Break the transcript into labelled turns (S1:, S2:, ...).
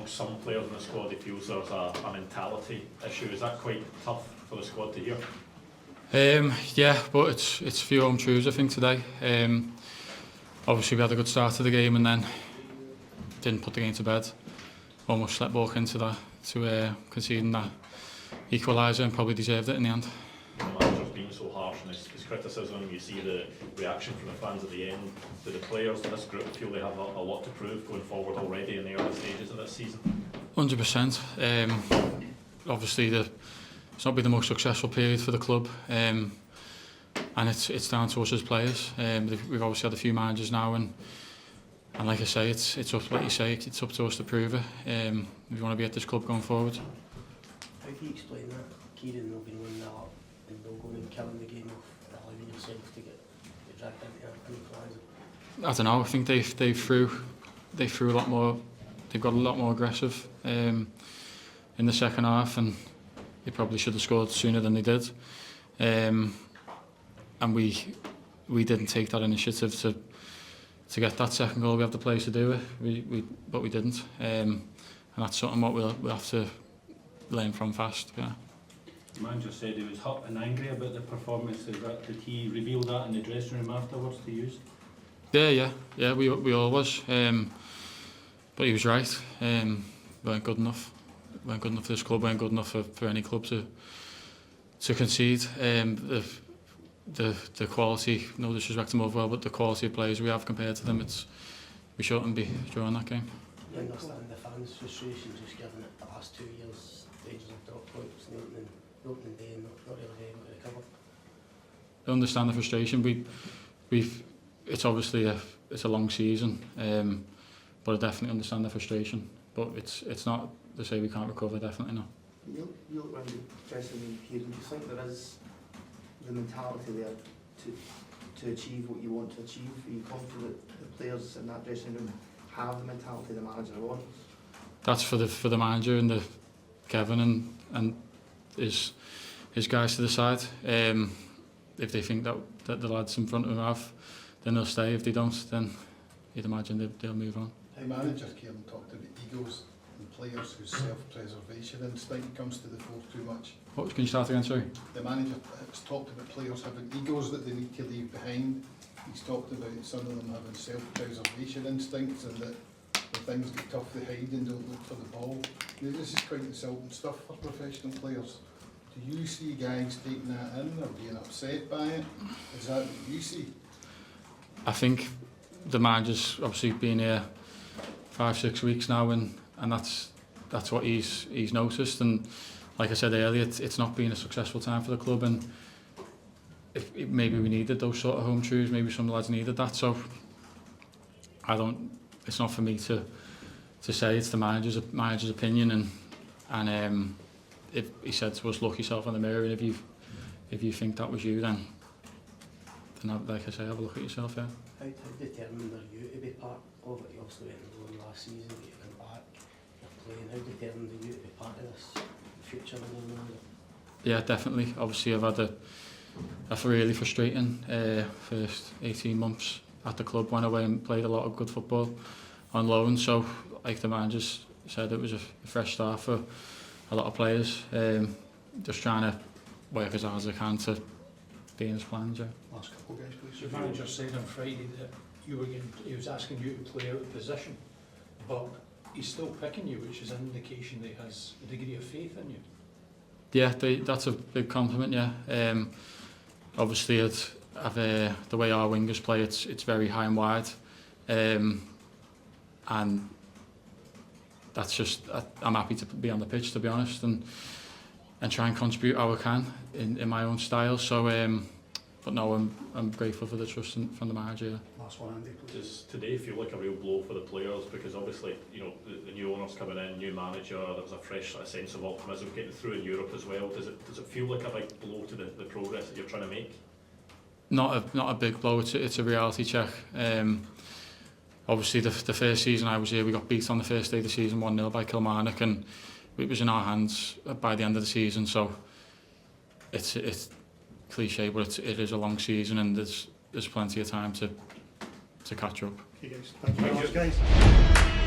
S1: amongst some players in the squad, he feels there's a mentality issue. Is that quite tough for the squad to hear?
S2: Yeah, but it's a few home truths I think today. Obviously we had a good start to the game and then didn't put the game to bed. Almost sleepwalking into that, to conceding that equaliser, and probably deserved it in the end.
S1: The manager's been so harsh in his criticism. You see the reaction from the fans at the end. Do the players in this group feel they have a lot to prove going forward already in the early stages of this season?
S2: 100%. Obviously it's not been the most successful period for the club, and it's down to us as players. We've obviously had a few managers now, and like I say, it's up, like you say, it's up to us to prove it. We want to be at this club going forward.
S3: How do you explain that, Kieran, not being winning that up and not going and killing the game off, allowing yourself to get dragged into an equaliser?
S2: I don't know. I think they threw a lot more. They've got a lot more aggressive in the second half, and they probably should have scored sooner than they did. And we didn't take that initiative to get that second goal. We have the players to do it, but we didn't. And that's something what we'll have to learn from fast. Yeah.
S4: The manager said he was hurt and angry about the performance. Did he reveal that in the dressing room afterwards to you?
S2: Yeah. We all was. But he was right. We weren't good enough. We weren't good enough for this club. We weren't good enough for any club to concede. The quality, no disrespect to Motherwell, but the quality of players we have compared to them, we shouldn't be drawing that game.
S3: I understand the fans' frustration just given it the last 2 years, stages of drop points, the opening day and not really being able to recover.
S2: I understand the frustration. It's obviously it's a long season, but I definitely understand the frustration. But it's not to say we can't recover, definitely not.
S5: You look around the dressing room here, and do you think there is the mentality there to achieve what you want to achieve? Are you confident the players in that dressing room have the mentality the manager wants?
S2: That's for the manager and Kevin and his guys to decide. If they think that the lads in front of them have, then they'll stay. If they don't, then you'd imagine they'll move on.
S6: The manager Kieran talked about egos and players whose self-preservation instinct comes to the fore too much.
S2: What, can you start again, sorry?
S6: The manager has talked about players having egos that they need to leave behind. He's talked about some of them having self-preservation instincts and that when things get tough they hide and don't look for the ball. This is quite insulting stuff for professional players. Do you see guys taking that in or being upset by it? Is that what you see?
S2: I think the manager's obviously been here 5-6 weeks now, and that's what he's noticed. And like I said earlier, it's not been a successful time for the club, and maybe we needed those sort of home truths. Maybe some lads needed that. So it's not for me to say. It's the manager's opinion, and if he said to us, look yourself in the mirror, and if you think that was you, then like I say, have a look at yourself. Yeah.
S3: How determined are you to be part of it? You obviously went on last season, but you went back, you're playing. How determined are you to be part of this future in the manager?
S2: Yeah, definitely. Obviously, I've had a really frustrating first 18 months at the club. Went away and played a lot of good football on loan. So, like the manager said, it was a fresh start for a lot of players. Just trying to work as hard as I can to be in his plans. Yeah.
S7: Last couple of guys, please. The manager said on Friday that he was asking you to play out of position, but he's still picking you, which is an indication that he has a degree of faith in you.
S2: Yeah, that's a big compliment. Yeah, obviously, the way our wingers play, it's very high and wide, and that's just I'm happy to be on the pitch, to be honest, and try and contribute how I can in my own style. So, but no, I'm grateful for the trust from the manager. Yeah.
S7: Last one, Andy.
S1: Does today feel like a real blow for the players? Because obviously, you know, the new owners coming in, new manager, there was a fresh sense of optimism getting through in Europe as well. Does it feel like a big blow to the progress that you're trying to make? Not
S2: a big blow. It's a reality check. Obviously, the first season I was here, we got beat on the first day of the season 1-0 by Kilmarnock, and it was in our hands by the end of the season. So it's cliche, but it is a long season, and there's plenty of time to catch up.
S7: Okay, guys. Thank you very much, guys.